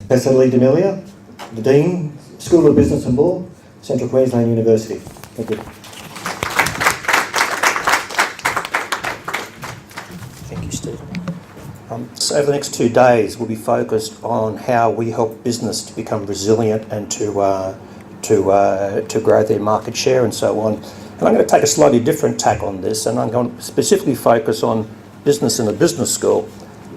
Professor Milia, the Dean, School of Business and Law, Central Queensland University. Thank you. Thank you, Steve. So over the next 2 days, we'll be focused on how we help business to become resilient and to grow their market share and so on. And I'm going to take a slightly different tack on this, and I'm going to specifically focus on business in a business school.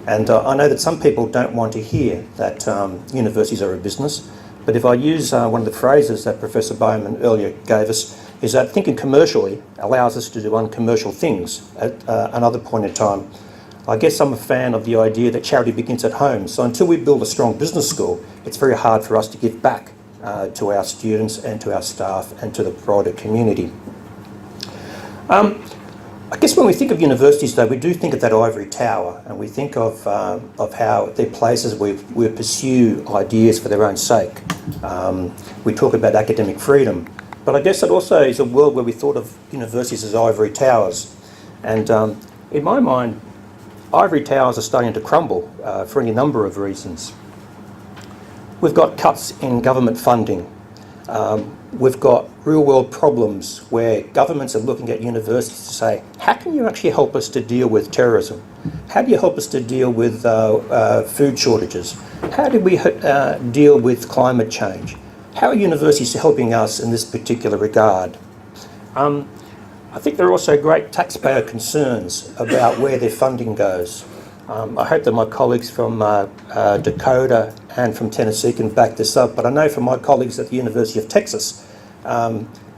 And I know that some people don't want to hear that universities are a business, but if I use one of the phrases that Professor Bowman earlier gave us, is that thinking commercially allows us to do uncommercial things at another point in time. I guess I'm a fan of the idea that charity begins at home. So until we build a strong business school, it's very hard for us to give back to our students and to our staff and to the broader community. I guess when we think of universities, though, we do think of that ivory tower, and we think of how they're places where we pursue ideas for their own sake. We talk about academic freedom, but I guess it also is a world where we thought of universities as ivory towers. And in my mind, ivory towers are starting to crumble for any number of reasons. We've got cuts in government funding. We've got real-world problems where governments are looking at universities to say, how can you actually help us to deal with terrorism? How do you help us to deal with food shortages? How do we deal with climate change? How are universities helping us in this particular regard? I think there are also great taxpayer concerns about where their funding goes. I hope that my colleagues from Dakota and from Tennessee can back this up, but I know from my colleagues at the University of Texas,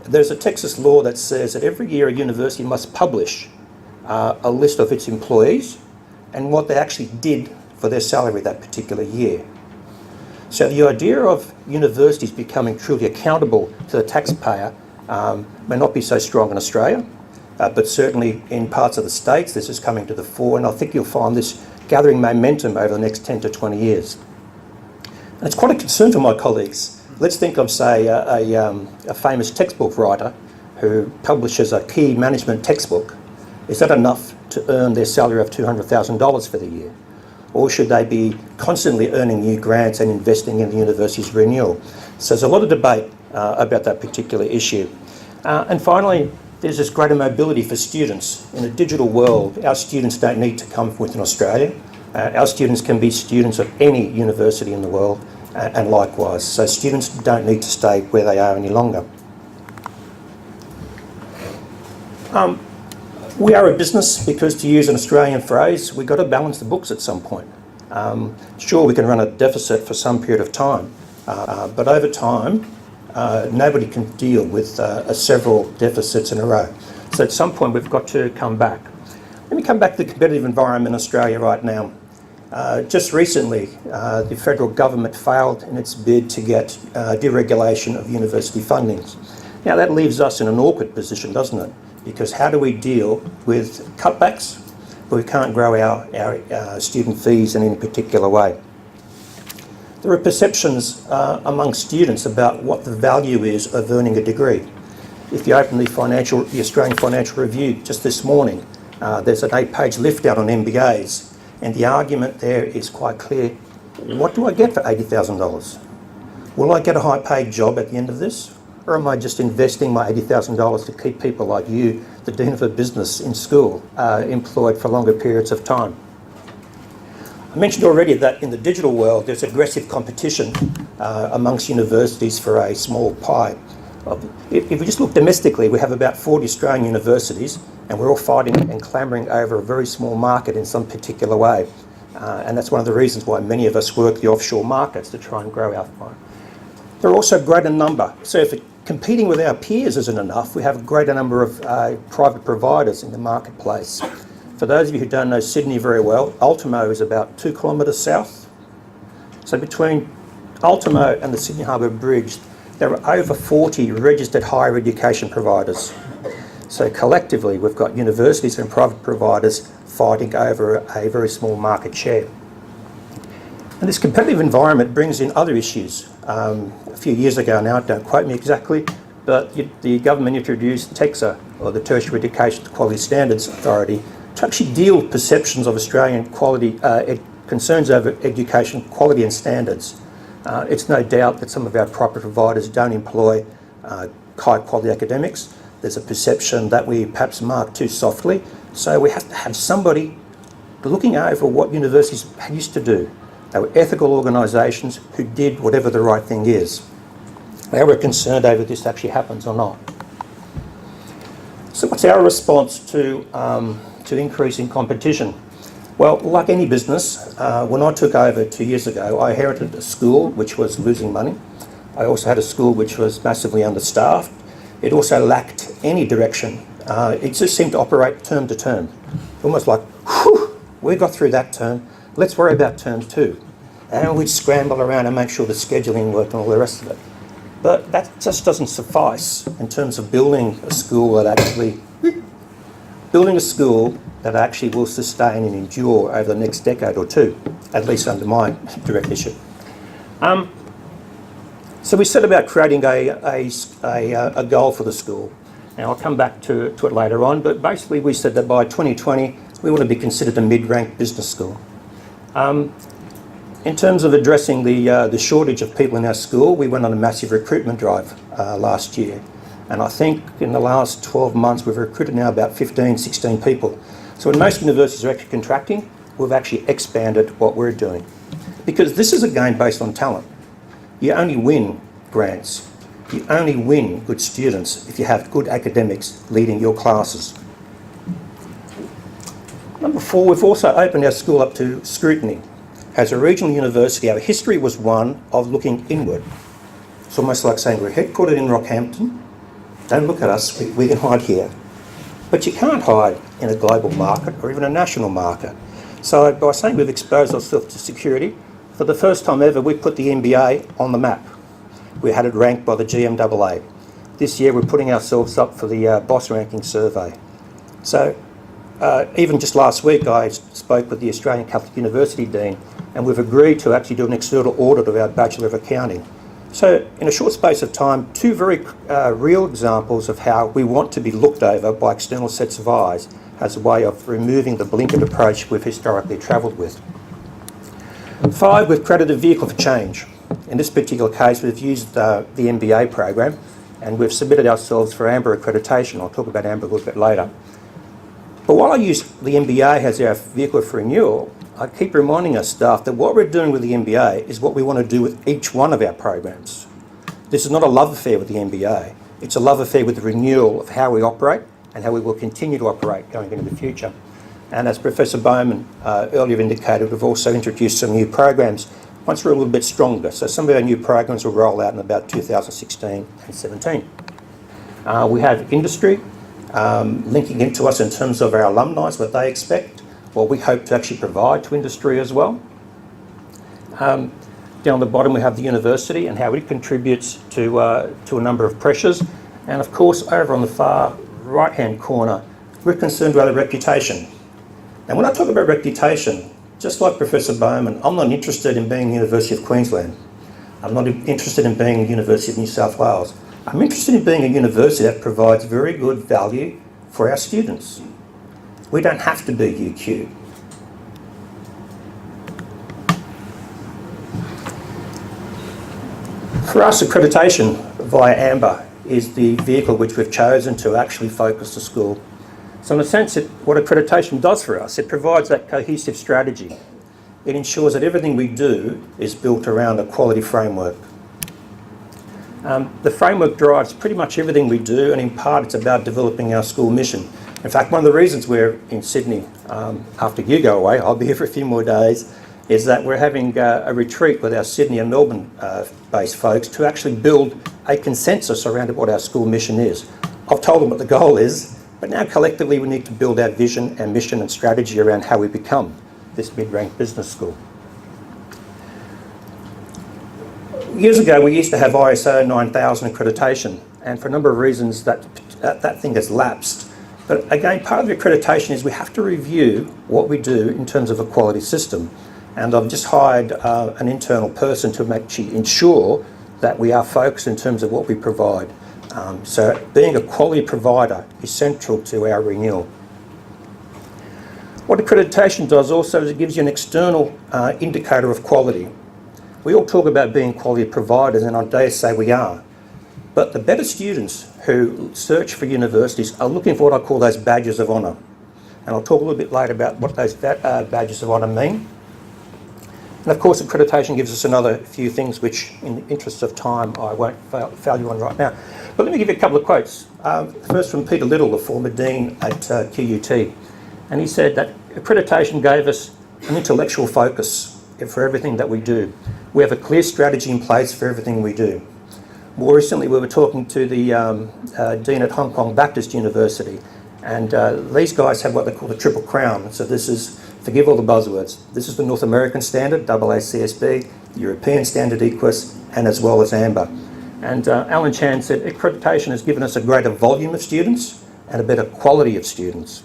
there's a Texas law that says that every year a university must publish a list of its employees and what they actually did for their salary that particular year. So the idea of universities becoming truly accountable to the taxpayer may not be so strong in Australia, but certainly in parts of the States this is coming to the fore, and I think you'll find this gathering momentum over the next 10 to 20 years. And it's quite a concern for my colleagues. Let's think of, say, a famous textbook writer who publishes a key management textbook. Is that enough to earn their salary of $200,000 for the year? Or should they be constantly earning new grants and investing in the university's renewal? So there's a lot of debate about that particular issue. And finally, there's this greater mobility for students. In a digital world, our students don't need to come from within Australia. Our students can be students of any university in the world, and likewise. So students don't need to stay where they are any longer. We are a business because, to use an Australian phrase, we've got to balance the books at some point. Sure, we can run a deficit for some period of time, but over time, nobody can deal with several deficits in a row. So at some point, we've got to come back. Let me come back to the competitive environment in Australia right now. Just recently, the federal government failed in its bid to get deregulation of university fundings. Now that leaves us in an awkward position, doesn't it? Because how do we deal with cutbacks, but we can't grow our student fees in any particular way? There are perceptions among students about what the value is of earning a degree. If you open the Australian Financial Review just this morning, there's an 8-page lift out on MBAs, and the argument there is quite clear. What do I get for $80,000? Will I get a high-paid job at the end of this? Or am I just investing my $80,000 to keep people like you, the Dean of a Business in school, employed for longer periods of time? I mentioned already that in the digital world there's aggressive competition amongst universities for a small pie. If we just look domestically, we have about 40 Australian universities, and we're all fighting and clamouring over a very small market in some particular way. And that's one of the reasons why many of us work the offshore markets to try and grow our pie. There are also a greater number. So if competing with our peers isn't enough, we have a greater number of private providers in the marketplace. For those of you who don't know Sydney very well, Ultimo is about 2 kilometres south. So between Ultimo and the Sydney Harbour Bridge, there are over 40 registered higher education providers. So collectively, we've got universities and private providers fighting over a very small market share. And this competitive environment brings in other issues. A few years ago now, don't quote me exactly, but the government introduced TEQSA, or the Tertiary Education Quality Standards Authority, to actually deal with perceptions of Australian quality, concerns over education quality and standards. It's no doubt that some of our private providers don't employ high quality academics. There's a perception that we perhaps mark too softly. So we have to have somebody looking over what universities used to do. They were ethical organisations who did whatever the right thing is. Now we're concerned over this actually happens or not. So what's our response to increasing competition? Well, like any business, when I took over 2 years ago, I inherited a school which was losing money. I also had a school which was massively understaffed. It also lacked any direction. It just seemed to operate term to term. Almost like, whew, we got through that term, let's worry about term 2. And we'd scramble around and make sure the scheduling worked and all the rest of it. But that just doesn't suffice in terms of building a school that actually will sustain and endure over the next decade or two, at least under my directorship. So we set about creating a goal for the school. Now I'll come back to it later on, but basically we said that by 2020 we want to be considered a mid-ranked business school. In terms of addressing the shortage of people in our school, we went on a massive recruitment drive last year. And I think in the last 12 months we've recruited now about 15, 16 people. So when most universities are actually contracting, we've actually expanded what we're doing. Because this is a game based on talent. You only win grants. You only win good students if you have good academics leading your classes. Number 4, we've also opened our school up to scrutiny. As a regional university, our history was one of looking inward. It's almost like saying we're headquartered in Rockhampton. Don't look at us, we can hide here. But you can't hide in a global market or even a national market. So by saying we've exposed ourselves to security, for the first time ever, we put the MBA on the map. We had it ranked by the GMAA. This year, we're putting ourselves up for the BOSS ranking survey. So even just last week, I spoke with the Australian Catholic University Dean, and we've agreed to actually do an external audit of our Bachelor of Accounting. So in a short space of time, 2 very real examples of how we want to be looked over by external sets of eyes as a way of removing the blinkered approach we've historically travelled with. 5, we've created a vehicle for change. In this particular case, we've used the MBA program and we've submitted ourselves for AMBER accreditation. I'll talk about AMBER a little bit later. But while I use the MBA as our vehicle for renewal, I keep reminding our staff that what we're doing with the MBA is what we want to do with each one of our programs. This is not a love affair with the MBA. It's a love affair with the renewal of how we operate and how we will continue to operate going into the future. And as Professor Bowman earlier indicated, we've also introduced some new programs once we're a little bit stronger. So some of our new programs will roll out in about 2016 and 17. We have industry linking into us in terms of our alumni, what they expect, what we hope to actually provide to industry as well. Down the bottom we have the university and how it contributes to a number of pressures. And of course over on the far right hand corner we're concerned about the reputation. And when I talk about reputation, just like Professor Bowman, I'm not interested in being the University of Queensland. I'm not interested in being the University of New South Wales. I'm interested in being a university that provides very good value for our students. We don't have to be UQ. For us, accreditation via AMBER is the vehicle which we've chosen to actually focus the school. So in a sense, what accreditation does for us, it provides that cohesive strategy. It ensures that everything we do is built around a quality framework. The framework drives pretty much everything we do, and in part it's about developing our school mission. In fact, one of the reasons we're in Sydney, after you go away, I'll be here for a few more days, is that we're having a retreat with our Sydney and Melbourne based folks to actually build a consensus around what our school mission is. I've told them what the goal is, but now collectively we need to build our vision and mission and strategy around how we become this mid-ranked business school. Years ago we used to have ISO 9000 accreditation, and for a number of reasons that thing has lapsed. But again, part of the accreditation is we have to review what we do in terms of a quality system. And I've just hired an internal person to actually ensure that we are focused in terms of what we provide. So being a quality provider is central to our renewal. What accreditation does also is it gives you an external indicator of quality. We all talk about being quality providers, and I dare say we are. But the better students who search for universities are looking for what I call those badges of honour. And I'll talk a little bit later about what those badges of honour mean. And of course, accreditation gives us another few things which, in the interest of time, I won't fail you on right now. But let me give you a couple of quotes. First from Peter Little, the former Dean at QUT. And he said that accreditation gave us an intellectual focus for everything that we do. We have a clear strategy in place for everything we do. More recently, we were talking to the Dean at Hong Kong Baptist University, and these guys have what they call the Triple Crown. So this is, forgive all the buzzwords, this is the North American standard, AACSB, the European standard EQUIS, and as well as AMBER. And Alan Chan said, accreditation has given us a greater volume of students and a better quality of students.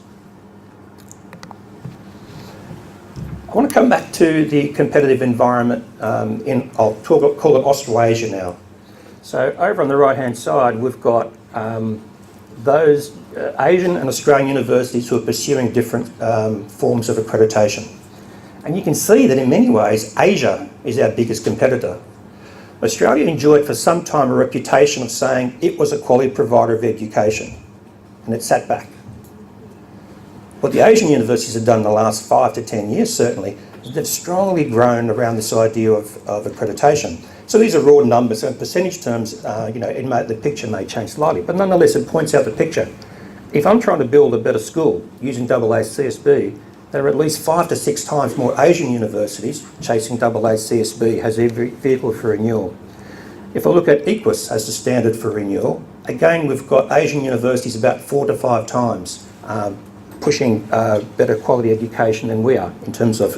I want to come back to the competitive environment I'll call it Australasia now. So over on the right-hand side, we've got those Asian and Australian universities who are pursuing different forms of accreditation. And you can see that in many ways, Asia is our biggest competitor. Australia enjoyed for some time a reputation of saying it was a quality provider of education, and it sat back. What the Asian universities have done in the last 5 to 10 years, certainly, is they've strongly grown around this idea of accreditation. So these are raw numbers, so in percentage terms, the picture may change slightly, but nonetheless, it points out the picture. If I'm trying to build a better school using AACSB, there are at least 5 to 6 times more Asian universities chasing AACSB as every vehicle for renewal. If I look at EQUIS as the standard for renewal, again, we've got Asian universities about 4 to 5 times pushing better quality education than we are in terms of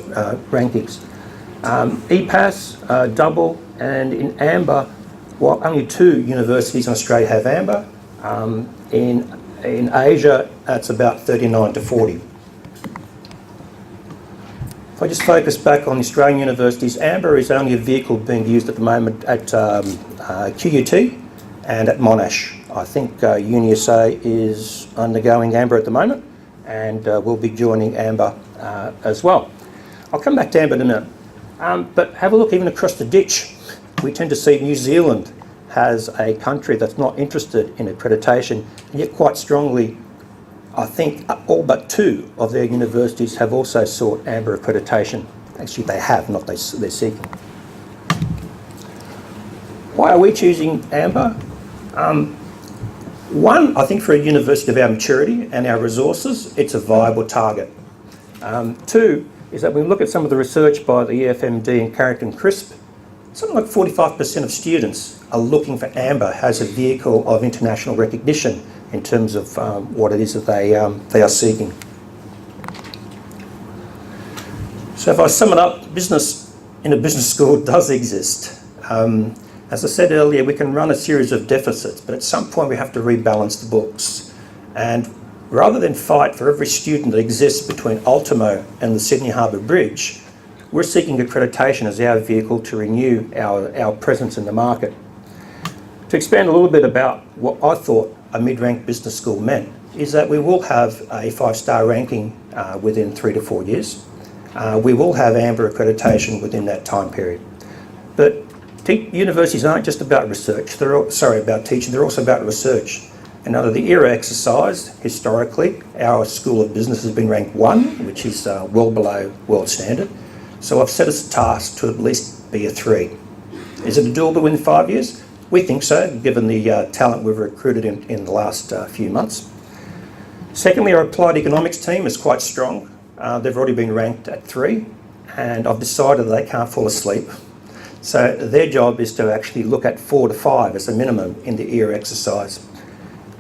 rankings. EPAS, double, and in AMBER, while only 2 universities in Australia have AMBER, in Asia, it's about 39 to 40. If I just focus back on Australian universities, AMBER is only a vehicle being used at the moment at QUT and at Monash. I think UniSA is undergoing AMBER at the moment, and we'll be joining AMBER as well. I'll come back to AMBER in a minute. But have a look even across the ditch. We tend to see New Zealand has a country that's not interested in accreditation, and yet quite strongly, I think all but 2 of their universities have also sought AMBER accreditation. Actually, they have, not they're seeking. Why are we choosing AMBER? One, I think for a university of our maturity and our resources, it's a viable target. 2, is that when we look at some of the research by the EFMD and Carrington Crisp, something like 45% of students are looking for AMBER as a vehicle of international recognition in terms of what it is that they are seeking. So if I sum it up, business in a business school does exist. As I said earlier, we can run a series of deficits, but at some point we have to rebalance the books. And rather than fight for every student that exists between Ultimo and the Sydney Harbour Bridge, we're seeking accreditation as our vehicle to renew our presence in the market. To expand a little bit about what I thought a mid-ranked business school meant, is that we will have a 5-star ranking within 3 to 4 years. We will have AMBER accreditation within that time period. But universities aren't just about research, about teaching, they're also about research. And under the ERA exercise, historically, our School of Business has been ranked 1, which is well below world standard. So I've set us a task to at least be a 3. Is it doable within 5 years? We think so, given the talent we've recruited in the last few months. Secondly, our applied economics team is quite strong. They've already been ranked at 3, and I've decided that they can't fall asleep. So their job is to actually look at 4 to 5 as a minimum in the ERA exercise.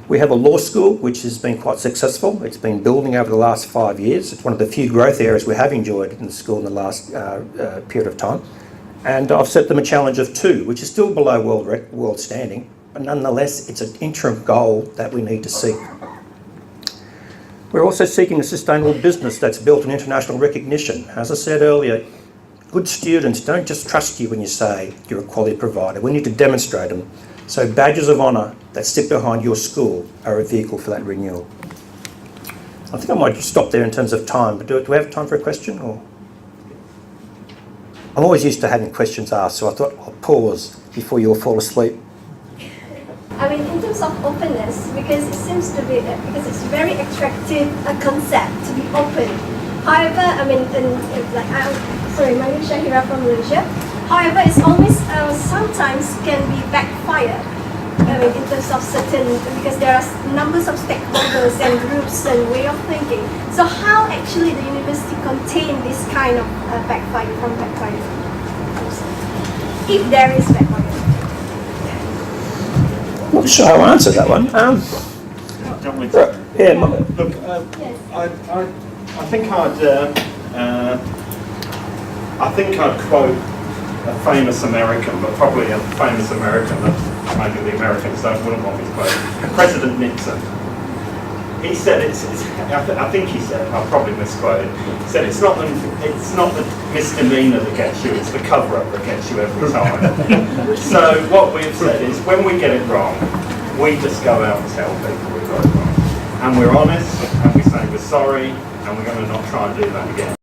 We have a law school which has been quite successful. It's been building over the last 5 years. It's one of the few growth areas we have enjoyed in the school in the last period of time. And I've set them a challenge of 2, which is still below world standing, but nonetheless it's an interim goal that we need to seek. We're also seeking a sustainable business that's built on international recognition. As I said earlier, good students don't just trust you when you say you're a quality provider. We need to demonstrate them. So badges of honour that sit behind your school are a vehicle for that renewal. I think I might stop there in terms of time, but do we have time for a question? Or? I'm always used to having questions asked, so I thought I'll pause before you all fall asleep. I mean, in terms of openness, because it seems to be, because it's very attractive a concept to be open. However, I mean, my name is Shahira from Malaysia. However, it's always sometimes can be backfire. I mean, in terms of certain, because there are numbers of stakeholders and groups and way of thinking. So how actually the university contain this kind of backfire? If there is backfire. I'm not sure how to answer that one. Yeah, Look, I think I'd quote a famous American, but probably a famous American that maybe the Americans wouldn't want me to quote. President Nixon. He said I think he said, I'll probably misquote it. He said it's not the misdemeanor that gets you, it's the cover-up that gets you every time. So what we've said is when we get it wrong, we just go out and tell people we got it wrong. And we're honest, and we say we're sorry, and we're going to not try and do that again.